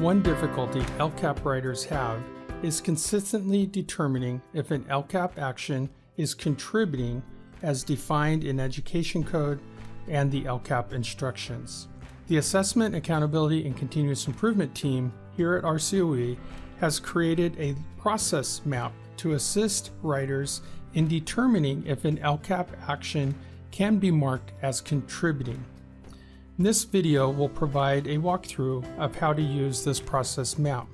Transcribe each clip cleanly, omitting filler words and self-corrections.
One difficulty LCAP writers have is consistently determining if an LCAP action is contributing as defined in Education Code and the LCAP instructions. The Assessment, Accountability, and Continuous Improvement team here at RCOE has created a process map to assist writers in determining if an LCAP action can be marked as contributing. This video will provide a walkthrough of how to use this process map.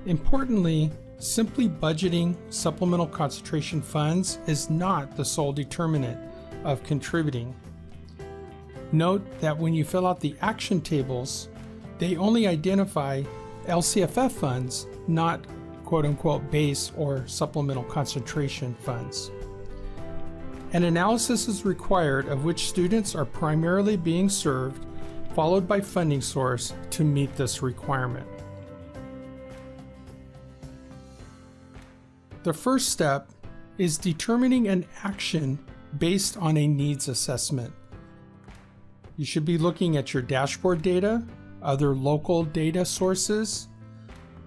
Importantly, simply budgeting supplemental concentration funds is not the sole determinant of contributing. Note that when you fill out the action tables, they only identify LCFF funds, not quote-unquote base or supplemental concentration funds. An analysis is required of which students are primarily being served, followed by funding source to meet this requirement. The first step is determining an action based on a needs assessment. You should be looking at your dashboard data, other local data sources.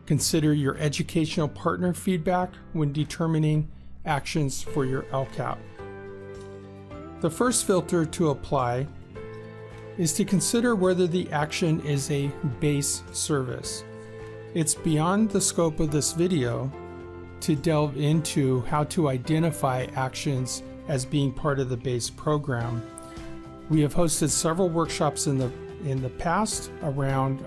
Consider your educational partner feedback when determining actions for your LCAP. The first filter to apply is to consider whether the action is a base service. It's beyond the scope of this video to delve into how to identify actions as being part of the base program. We have hosted several workshops in the past around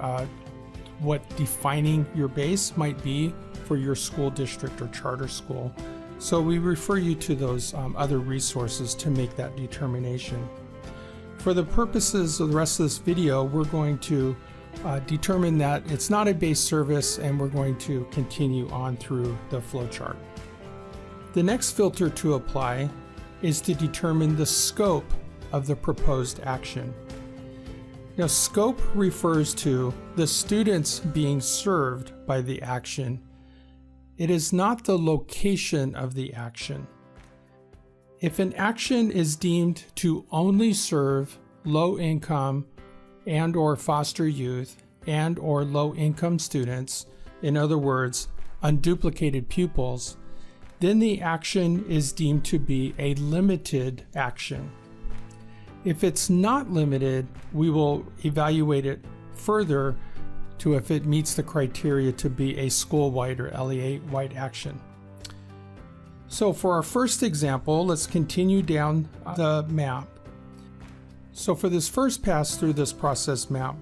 what defining your base might be for your school district or charter school. So we refer you to those other resources to make that determination. For the purposes of the rest of this video, we're going to determine that it's not a base service, and we're going to continue on through the flowchart. The next filter to apply is to determine the scope of the proposed action. Now, scope refers to the students being served by the action. It is not the location of the action. If an action is deemed to only serve low-income and/or foster youth and/or low-income students, in other words, unduplicated pupils, then the action is deemed to be a limited action. If it's not limited, we will evaluate it further to if it meets the criteria to be a school-wide or LEA-wide action. So for our first example, let's continue down the map. So for this first pass through this process map,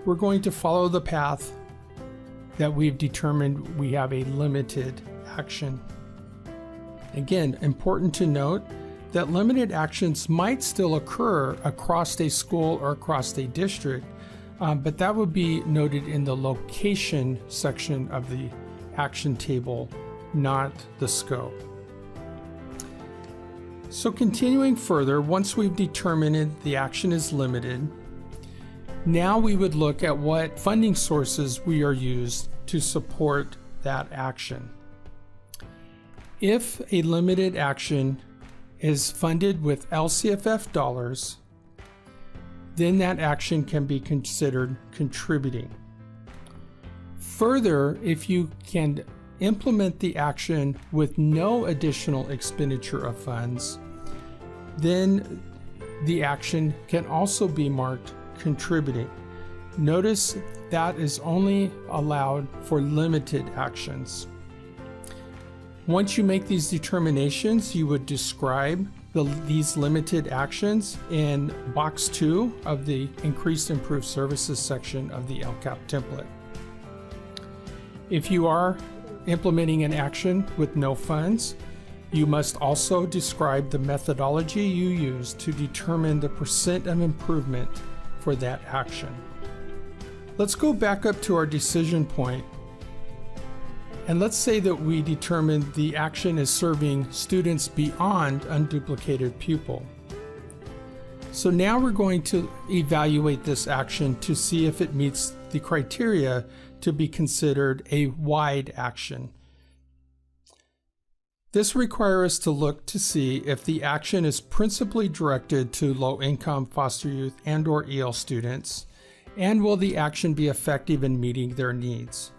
we're going to follow the path that we've determined we have a limited action. Again, important to note that limited actions might still occur across a school or across a district, but that would be noted in the location section of the action table, not the scope. So continuing further, once we've determined the action is limited, now we would look at what funding sources we are used to support that action. If a limited action is funded with LCFF dollars, then that action can be considered contributing. Further, if you can implement the action with no additional expenditure of funds, then the action can also be marked contributing. Notice that is only allowed for limited actions. Once you make these determinations, you would describe these limited actions in box 2 of the Increased Improved Services section of the LCAP template. If you are implementing an action with no funds, you must also describe the methodology you use to determine the percent of improvement for that action. Let's go back up to our decision point, and let's say that we determine the action is serving students beyond unduplicated pupil. So now we're going to evaluate this action to see if it meets the criteria to be considered a wide action. This requires us to look to see if the action is principally directed to low-income foster youth and/or EL students, And will the action be effective in meeting their needs?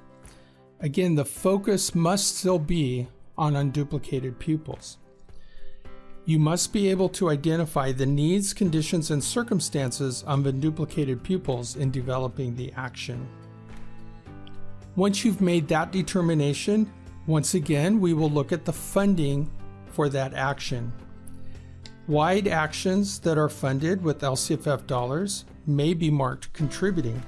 Again, the focus must still be on unduplicated pupils. You must be able to identify the needs, conditions, and circumstances of unduplicated pupils in developing the action. Once you've made that determination, once again, we will look at the funding for that action. Wide actions that are funded with LCFF dollars may be marked contributing.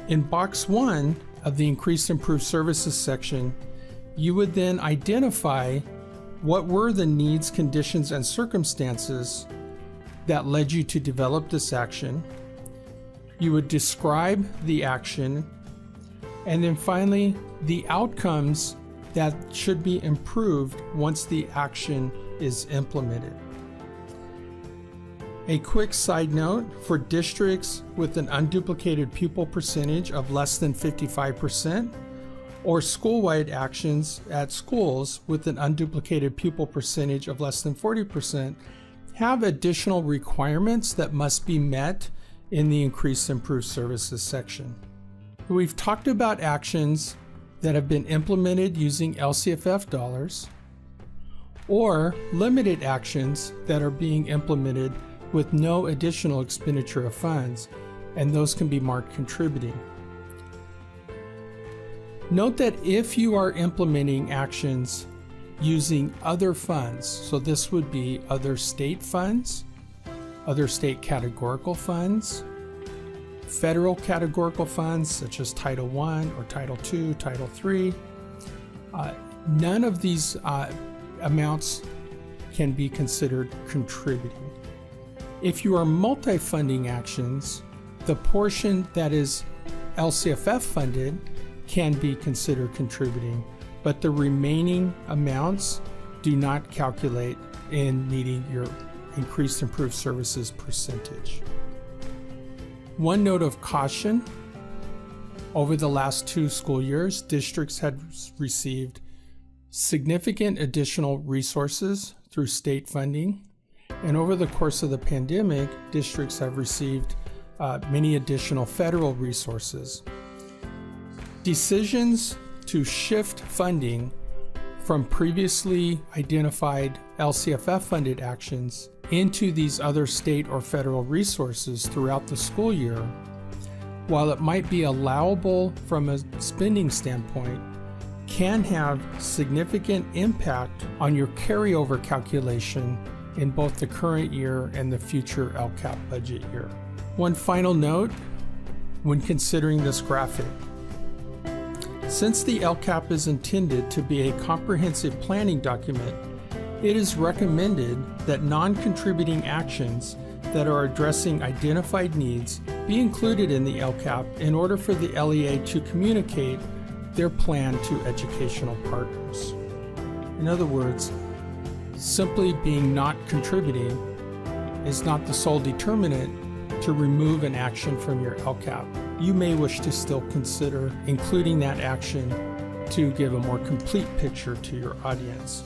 In box 1 of the Increased Improved Services section, you would then identify what were the needs, conditions, and circumstances that led you to develop this action. You would describe the action, and then finally, the outcomes that should be improved once the action is implemented. A quick side note, for districts with an unduplicated pupil percentage of less than 55%, or school-wide actions at schools with an unduplicated pupil percentage of less than 40%, have additional requirements that must be met in the Increased Improved Services section. We've talked about actions that have been implemented using LCFF dollars, or limited actions that are being implemented with no additional expenditure of funds, and those can be marked contributing. Note that if you are implementing actions using other funds, so this would be other state funds, other state categorical funds, federal categorical funds such as Title I or Title II, Title III, none of these amounts can be considered contributing. If you are multi-funding actions, the portion that is LCFF funded can be considered contributing, but the remaining amounts do not calculate in meeting your Increased Improved Services percentage. One note of caution, over the last 2 school years, districts had received significant additional resources through state funding. And over the course of the pandemic, districts have received many additional federal resources. Decisions to shift funding from previously identified LCFF funded actions into these other state or federal resources throughout the school year, while it might be allowable from a spending standpoint, can have significant impact on your carryover calculation in both the current year and the future LCAP budget year. One final note when considering this graphic. Since the LCAP is intended to be a comprehensive planning document, it is recommended that non-contributing actions that are addressing identified needs be included in the LCAP in order for the LEA to communicate their plan to educational partners. In other words, simply being not contributing is not the sole determinant to remove an action from your LCAP. You may wish to still consider including that action to give a more complete picture to your audience.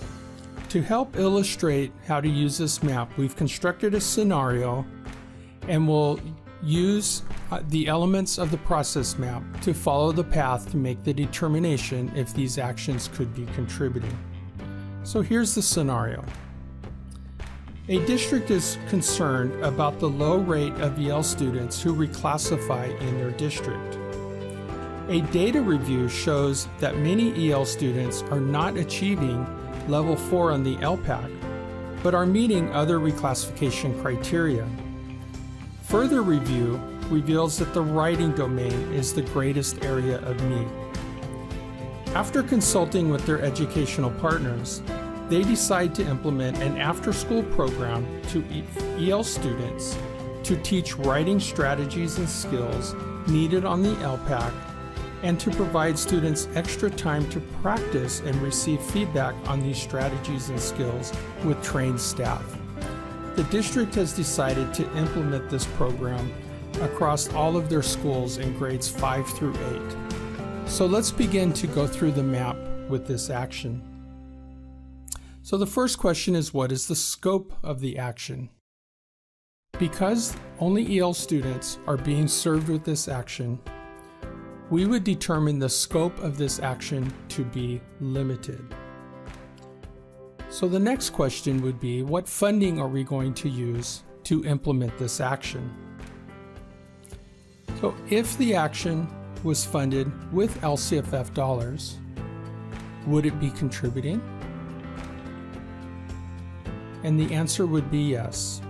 To help illustrate how to use this map, we've constructed a scenario and we'll use the elements of the process map to follow the path to make the determination if these actions could be contributing. So here's the scenario. A district is concerned about the low rate of EL students who reclassify in their district. A data review shows that many EL students are not achieving Level 4 on the LPAC, but are meeting other reclassification criteria. Further review reveals that the writing domain is the greatest area of need. After consulting with their educational partners, they decide to implement an after-school program to EL students to teach writing strategies and skills needed on the LPAC and to provide students extra time to practice and receive feedback on these strategies and skills with trained staff. The district has decided to implement this program across all of their schools in grades 5 through 8. So let's begin to go through the map with this action. So the first question is, what is the scope of the action? Because only EL students are being served with this action, we would determine the scope of this action to be limited. So the next question would be, what funding are we going to use to implement this action? So if the action was funded with LCFF dollars, would it be contributing? And the answer would be yes.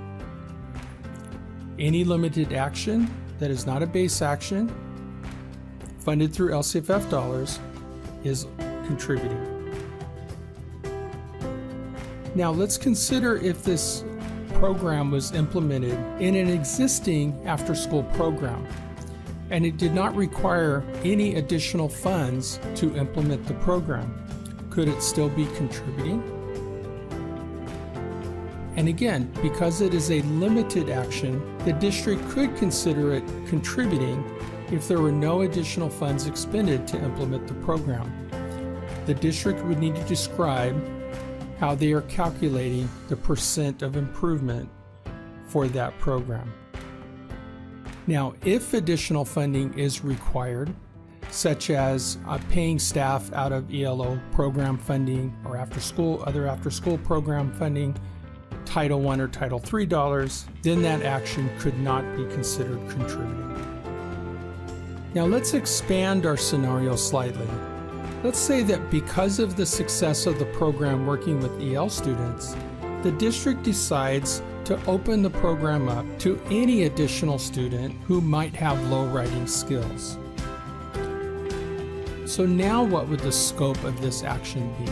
Any limited action that is not a base action funded through LCFF dollars is contributing. Now let's consider if this program was implemented in an existing after-school program and it did not require any additional funds to implement the program. Could it still be contributing? And again, because it is a limited action, the district could consider it contributing if there were no additional funds expended to implement the program. The district would need to describe how they are calculating the percent of improvement for that program. Now, if additional funding is required, such as paying staff out of ELO program funding or other after-school program funding, Title I or Title III dollars, then that action could not be considered contributing. Now let's expand our scenario slightly. Let's say that because of the success of the program working with EL students, the district decides to open the program up to any additional student who might have low writing skills. So now what would the scope of this action be?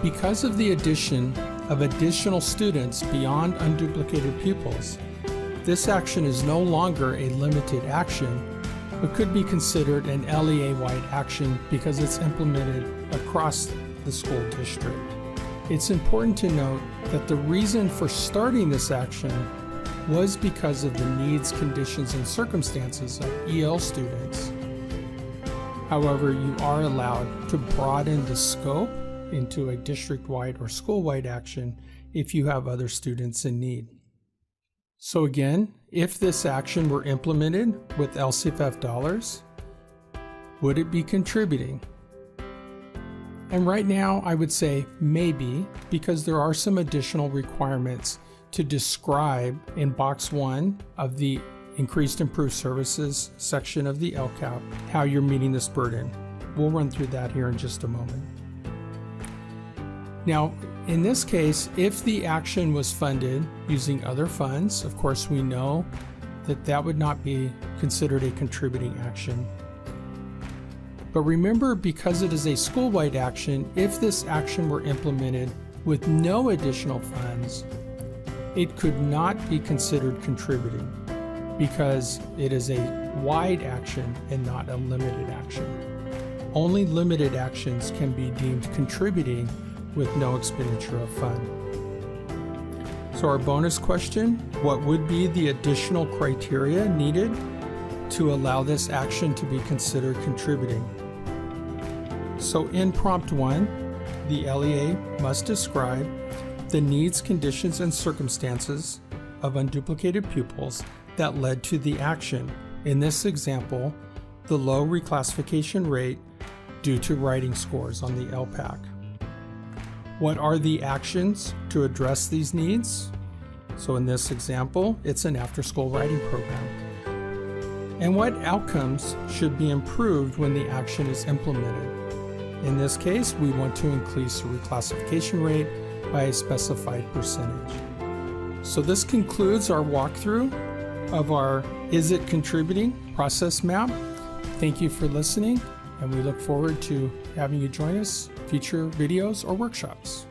Because of the addition of additional students beyond unduplicated pupils, this action is no longer a limited action, but could be considered an LEA-wide action because it's implemented across the school district. It's important to note that the reason for starting this action was because of the needs, conditions, and circumstances of EL students. However, you are allowed to broaden the scope into a district-wide or school-wide action if you have other students in need. So again, if this action were implemented with LCFF dollars, would it be contributing? And right now I would say maybe, because there are some additional requirements to describe in box 1 of the Increased Improved Services section of the LCAP how you're meeting this burden. We'll run through that here in just a moment. Now, in this case, if the action was funded using other funds, of course we know that that would not be considered a contributing action. But remember, because it is a school-wide action, if this action were implemented with no additional funds, it could not be considered contributing because it is a wide action and not a limited action. Only limited actions can be deemed contributing with no expenditure of fund. So our bonus question, what would be the additional criteria needed to allow this action to be considered contributing? So in prompt 1, the LEA must describe the needs, conditions, and circumstances of unduplicated pupils that led to the action. In this example, the low reclassification rate due to writing scores on the LPAC. What are the actions to address these needs? So in this example, it's an after-school writing program. And what outcomes should be improved when the action is implemented? In this case, we want to increase the reclassification rate by a specified percentage. So this concludes our walkthrough of our Is It Contributing process map. Thank you for listening, and we look forward to having you join us future videos or workshops.